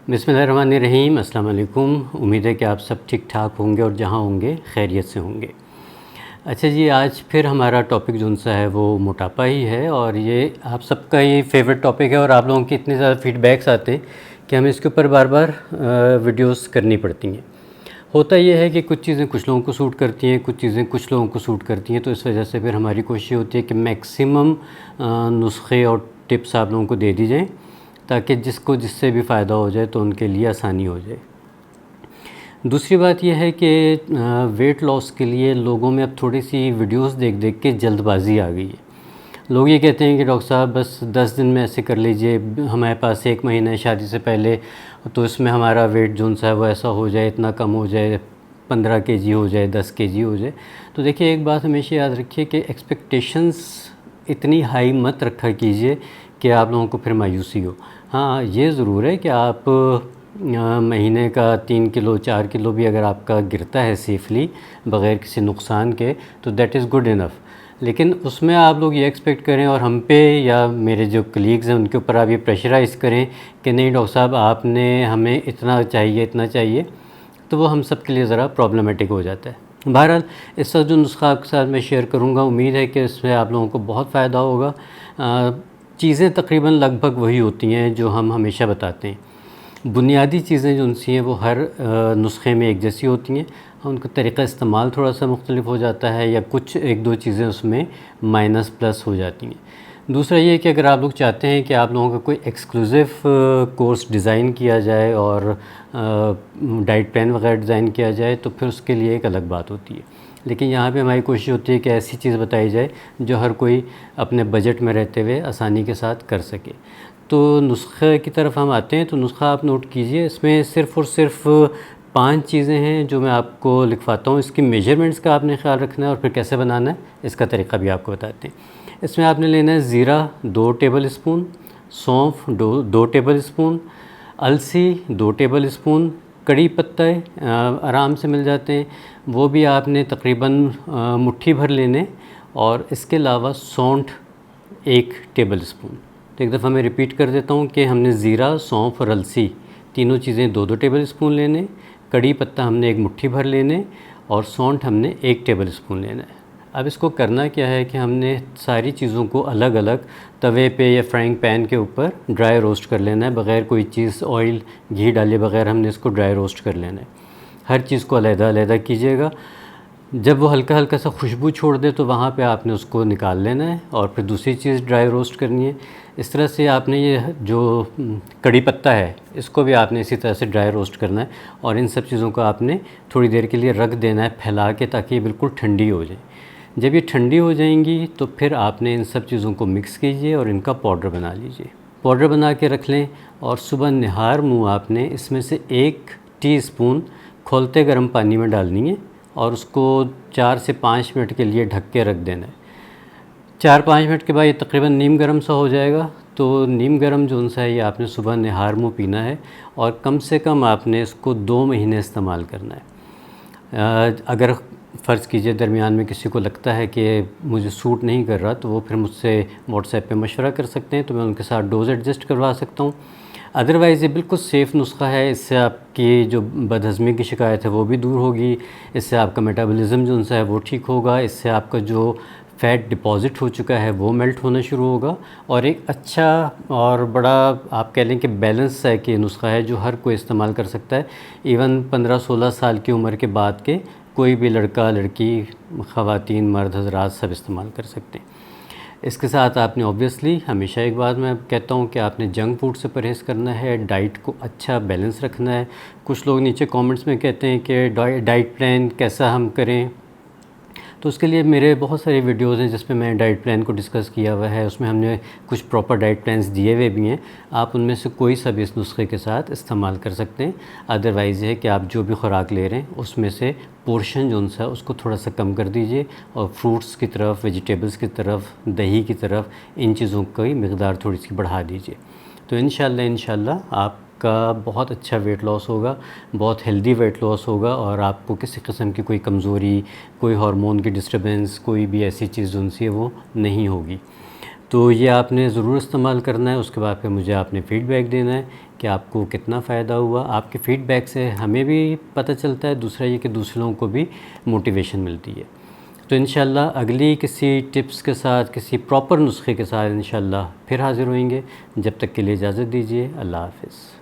बिस्मिल्लाहिर्रहमानिर्रहीम। अस्सलाम वालेकुम। उम्मीद है कि आप सब ठीक ठाक होंगे और जहाँ होंगे खैरियत से होंगे। अच्छा जी, आज फिर हमारा टॉपिक जो सा है वो मोटापा ही है और ये आप सबका ही फेवरेट टॉपिक है और आप लोगों के इतने ज़्यादा फीडबैक्स आते हैं कि हमें इसके ऊपर बार बार वीडियोस करनी पड़ती हैं। होता ये है कि कुछ चीज़ें कुछ लोगों को सूट करती हैं, कुछ चीज़ें कुछ लोगों को सूट करती हैं, तो इस वजह से फिर हमारी कोशिश होती है कि मैक्सिमम नुस्खे और टिप्स आप लोगों को दे दी जाएँ ताकि जिससे भी फ़ायदा हो जाए तो उनके लिए आसानी हो जाए। दूसरी बात यह है कि वेट लॉस के लिए लोगों में अब थोड़ी सी वीडियोस देख देख के जल्दबाज़ी आ गई है। लोग ये कहते हैं कि डॉक्टर साहब बस 10 दिन में ऐसे कर लीजिए, हमारे पास 1 महीना है शादी से पहले, तो इसमें हमारा वेट जो सा है वो ऐसा हो जाए, इतना कम हो जाए, 15 केजी हो जाए, 10 केजी हो जाए। तो देखिए, एक बात हमेशा याद रखिए कि एक्सपेक्टेशंस इतनी हाई मत रखा कीजिए कि आप लोगों को फिर मायूसी हो। हाँ, ये ज़रूर है कि आप महीने का 3 किलो 4 किलो भी अगर आपका गिरता है सेफ़ली बग़ैर किसी नुकसान के, तो दैट इज़ गुड इनफ़। लेकिन उसमें आप लोग ये एक्सपेक्ट करें और हम पे या मेरे जो कलीग्स हैं उनके ऊपर आप ये प्रेशराइज़ करें कि नहीं डॉक्टर साहब आपने हमें इतना चाहिए, तो वो हम सब के लिए ज़रा प्रॉब्लमेटिक हो जाता है। बहरहाल, इस वक्त जो नुस्खा आपके साथ मैं शेयर करूँगा, उम्मीद है कि इसमें आप लोगों को बहुत फ़ायदा होगा। चीज़ें तकरीबन लगभग वही होती हैं जो हम हमेशा बताते हैं। बुनियादी चीज़ें जो उनसी हैं वो हर नुस्खे में एक जैसी होती हैं, उनका तरीक़ा इस्तेमाल थोड़ा सा मुख्तलिफ हो जाता है या कुछ 1-2 चीज़ें उसमें माइनस प्लस हो जाती हैं। दूसरा ये कि अगर आप लोग चाहते हैं कि आप लोगों का कोई एक्सक्लूसिव कोर्स डिज़ाइन किया जाए और डाइट प्लान वगैरह डिज़ाइन किया जाए तो फिर उसके लिए एक अलग बात होती है। लेकिन यहाँ पे हमारी कोशिश होती है कि ऐसी चीज़ बताई जाए जो हर कोई अपने बजट में रहते हुए आसानी के साथ कर सके। तो नुस्खे की तरफ हम आते हैं, तो नुस्खा आप नोट कीजिए। इसमें सिर्फ़ और सिर्फ 5 चीज़ें हैं जो मैं आपको लिखवाता हूँ। इसकी मेजरमेंट्स का आपने ख़्याल रखना है और फिर कैसे बनाना है इसका तरीक़ा भी आपको बताते हैं। इसमें आपने लेना है ज़ीरा 2 टेबल स्पून, सौंफ 2 टेबल स्पून, अलसी 2 टेबल स्पून, कड़ी पत्ते आराम से मिल जाते हैं, वो भी आपने तकरीबन मुट्ठी भर लेने, और इसके अलावा सौंठ 1 टेबल स्पून। तो एक दफ़ा मैं रिपीट कर देता हूँ कि हमने ज़ीरा, सौंफ और अलसी तीनों चीज़ें 2-2 टेबल स्पून लेने, कड़ी पत्ता हमने 1 मुट्ठी भर लेने और सौंठ हमने 1 टेबल स्पून लेना है। अब इसको करना क्या है कि हमने सारी चीज़ों को अलग अलग तवे पे या फ्राइंग पैन के ऊपर ड्राई रोस्ट कर लेना है, बग़ैर कोई चीज़ ऑयल घी डाले बग़ैर हमने इसको ड्राई रोस्ट कर लेना है। हर चीज़ को अलग-अलग कीजिएगा। जब वो हल्का हल्का सा खुशबू छोड़ दे तो वहाँ पे आपने उसको निकाल लेना है और फिर दूसरी चीज़ ड्राई रोस्ट करनी है। इस तरह से आपने ये जो कड़ी पत्ता है इसको भी आपने इसी तरह से ड्राई रोस्ट करना है और इन सब चीज़ों को आपने थोड़ी देर के लिए रख देना है फैला के, ताकि ये बिल्कुल ठंडी हो जाए। जब ये ठंडी हो जाएंगी तो फिर आपने इन सब चीज़ों को मिक्स कीजिए और इनका पाउडर बना लीजिए। पाउडर बना के रख लें और सुबह निहार मुँह आपने इसमें से 1 टीस्पून खौलते गर्म पानी में डालनी है और उसको 4 से 5 मिनट के लिए ढक के रख देना है। 4-5 मिनट के बाद ये तकरीबन नीम गर्म सा हो जाएगा। तो नीम गर्म जो सा है ये आपने सुबह निहार मुँह पीना है और कम से कम आपने इसको 2 महीने इस्तेमाल करना है। अगर फ़र्ज़ कीजिए दरमियान में किसी को लगता है कि मुझे सूट नहीं कर रहा, तो वो फिर मुझसे व्हाट्सएप पे मशवरा कर सकते हैं, तो मैं उनके साथ डोज़ एडजस्ट करवा सकता हूँ। अदरवाइज़ ये बिल्कुल सेफ़ नुस्खा है। इससे आपकी जो बदहज़मी की शिकायत है वो भी दूर होगी, इससे आपका मेटाबॉलिज़्म जो है वो ठीक होगा, इससे आपका जो फ़ैट डिपॉज़िट हो चुका है वो मेल्ट होना शुरू होगा और एक अच्छा और बड़ा आप कह लें कि बैलेंस है कि नुस्खा है जो हर कोई इस्तेमाल कर सकता है। इवन 15-16 साल की उम्र के बाद के कोई भी लड़का लड़की, ख़वातीन मर्द हज़रात सब इस्तेमाल कर सकते हैं। इसके साथ आपने ऑब्वियसली हमेशा एक बात मैं कहता हूँ कि आपने जंक फूड से परहेज़ करना है, डाइट को अच्छा बैलेंस रखना है। कुछ लोग नीचे कमेंट्स में कहते हैं कि डाइट प्लान कैसा हम करें, तो उसके लिए मेरे बहुत सारे वीडियोज़ हैं जिसमें मैं डाइट प्लान को डिस्कस किया हुआ है। उसमें हमने कुछ प्रॉपर डाइट प्लान्स दिए हुए भी हैं। आप उनमें से कोई सा भी इस नुस्खे के साथ इस्तेमाल कर सकते हैं। अदरवाइज़ है कि आप जो भी खुराक ले रहे हैं उसमें से पोर्शन जो सा उसको थोड़ा सा कम कर दीजिए और फ्रूट्स की तरफ, वेजिटेबल्स की तरफ, दही की तरफ इन चीज़ों की मिक़दार थोड़ी सी बढ़ा दीजिए। तो इंशाल्लाह आपका बहुत अच्छा वेट लॉस होगा, बहुत हेल्दी वेट लॉस होगा और आपको किसी किस्म की कोई कमज़ोरी, कोई हार्मोन की डिस्टर्बेंस, कोई भी ऐसी चीज़ उनसे वो नहीं होगी। तो ये आपने ज़रूर इस्तेमाल करना है। उसके बाद फिर मुझे आपने फ़ीडबैक देना है कि आपको कितना फ़ायदा हुआ। आपके फ़ीडबैक से हमें भी पता चलता है, दूसरा ये कि दूसरे लोगों को भी मोटिवेशन मिलती है। तो इंशाल्लाह अगली किसी टिप्स के साथ, किसी प्रॉपर नुस्खे के साथ इंशाल्लाह फिर हाज़िर होंगे। जब तक के लिए इजाज़त दीजिए। अल्लाह हाफ़िज़।